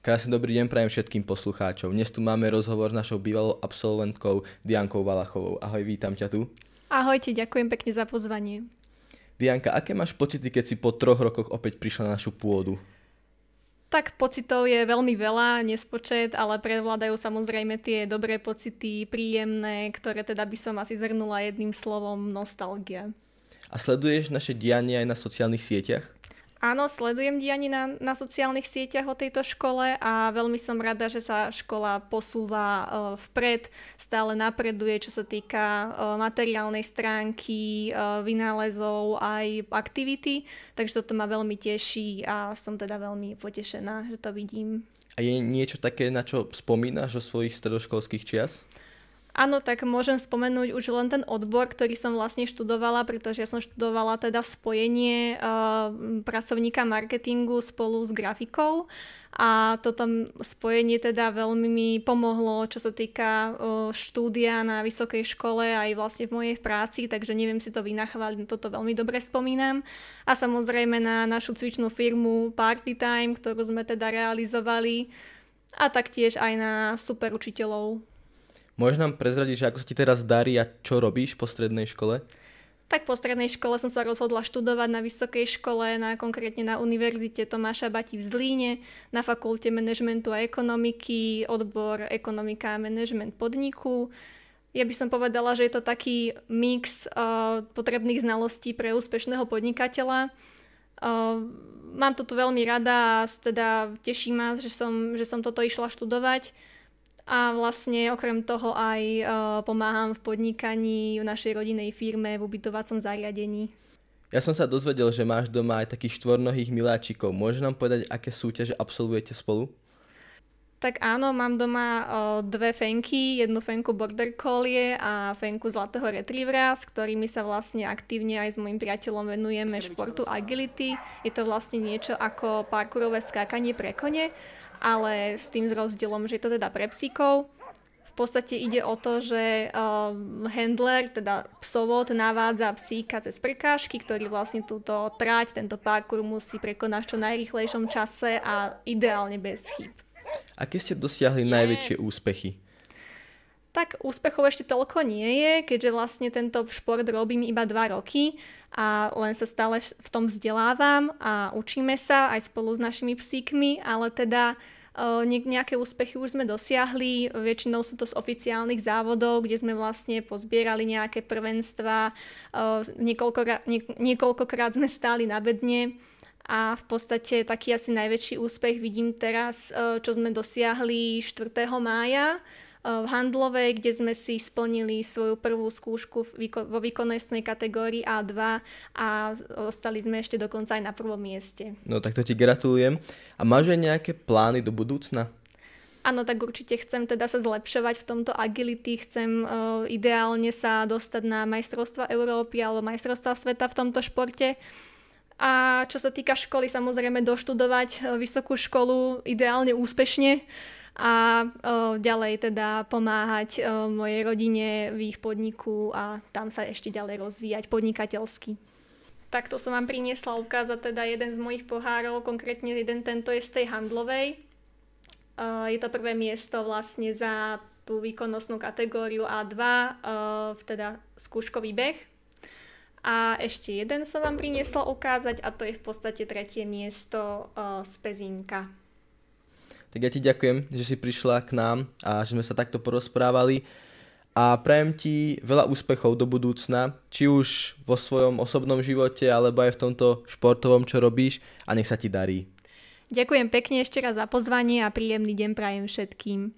Krásny dobrý deň prajem všetkým poslucháčom. Dnes tu máme rozhovor s našou bývalou absolventkou Diankou Valachovou. Ahoj, vítam ťa tu. Ahojte, ďakujem pekne za pozvanie. Dianka, aké máš pocity, keď si po 3 rokoch opäť prišla na našu pôdu? Tak pocitov je veľmi veľa, nespočet, ale prevládajú samozrejme tie dobré pocity, príjemné, ktoré teda by som asi zhrnula jedným slovom nostalgia. A sleduješ naše dianie aj na sociálnych sieťach? Áno, sledujem dianie na sociálnych sieťach o tejto škole a veľmi som rada, že sa škola posúva vpred, stále napreduje, čo sa týka materiálnej stránky, vynálezov aj aktivity, takže toto ma veľmi teší a som teda veľmi potešená, že to vidím. A je niečo také, na čo spomínaš zo svojich stredoškolských čias? Áno, tak môžem spomenúť už len ten odbor, ktorý som vlastne študovala, pretože ja som študovala teda spojenie pracovníka marketingu spolu s grafikou a toto spojenie teda veľmi mi pomohlo, čo sa týka štúdia na vysokej škole aj vlastne v mojej práci, takže neviem si to vynachváliť, toto veľmi dobre spomínam. A samozrejme na našu cvičnú firmu Party Time, ktorú sme teda realizovali a taktiež aj na super učiteľov. Môžeš nám prezradiť, že ako sa ti teraz darí a čo robíš po strednej škole? Tak po strednej škole som sa rozhodla študovať na vysokej škole, konkrétne na Univerzite Tomáša Bati v Zlíne, na Fakulte manažmentu a ekonomiky, odbor ekonomika a manažment podniku. Ja by som povedala, že je to taký mix potrebných znalostí pre úspešného podnikateľa. Mám to tu veľmi rada a teda teší ma, že som toto išla študovať. A vlastne okrem toho aj pomáham v podnikaní v našej rodinnej firme v ubytovacom zariadení. Ja som sa dozvedel, že máš doma aj takých štvornohých miláčikov. Môžeš nám povedať, aké súťaže absolvujete spolu? Tak áno, mám doma 2 fenky, jednu fenku Border Collie a fenku Zlatého Retrievera, s ktorými sa vlastne aktívne aj s mojím priateľom venujeme športu agility. Je to vlastne niečo ako parkourové skákanie pre kone, ale s tým rozdielom, že je to teda pre psíkov. V podstate ide o to, že handler, teda psovod, navádza psíka cez prekážky, ktorý vlastne túto trať, tento parkour musí prekonať v čo najrýchlejšom čase a ideálne bez chýb. Aké ste dosiahli najväčšie úspechy? Tak úspechov ešte toľko nie je, keďže vlastne tento šport robím iba 2 roky a len sa stále v tom vzdelávam a učíme sa aj spolu s našimi psíkmi, ale teda nejaké úspechy už sme dosiahli, väčšinou sú to z oficiálnych závodov, kde sme vlastne pozbierali nejaké prvenstvá, niekoľkokrát sme stáli na bedne a v podstate taký asi najväčší úspech vidím teraz, čo sme dosiahli 4. mája, v Handlovej, kde sme si splnili svoju prvú skúšku vo výkonnostnej kategórii A2 a ostali sme ešte dokonca aj na 1. mieste. No tak to ti gratulujem. A máš aj nejaké plány do budúcna? Áno, tak určite chcem teda sa zlepšovať v tomto agility, chcem ideálne sa dostať na majstrovstvá Európy alebo majstrovstvá sveta v tomto športe. A čo sa týka školy, samozrejme doštudovať vysokú školu ideálne úspešne a ďalej teda pomáhať mojej rodine v ich podniku a tam sa ešte ďalej rozvíjať podnikateľsky. Takto som vám priniesla ukázať teda jeden z mojich pohárov, konkrétne tento je z tej Handlovej. Je to 1. miesto vlastne za tú výkonnostnú kategóriu A2, teda skúškový beh. A ešte jeden som vám priniesla ukázať a to je v podstate 3. miesto z Pezínka. Tak ja ti ďakujem, že si prišla k nám a že sme sa takto porozprávali a prajem ti veľa úspechov do budúcna, či už vo svojom osobnom živote alebo aj v tomto športovom, čo robíš a nech sa ti darí. Ďakujem pekne ešte raz za pozvanie a príjemný deň prajem všetkým.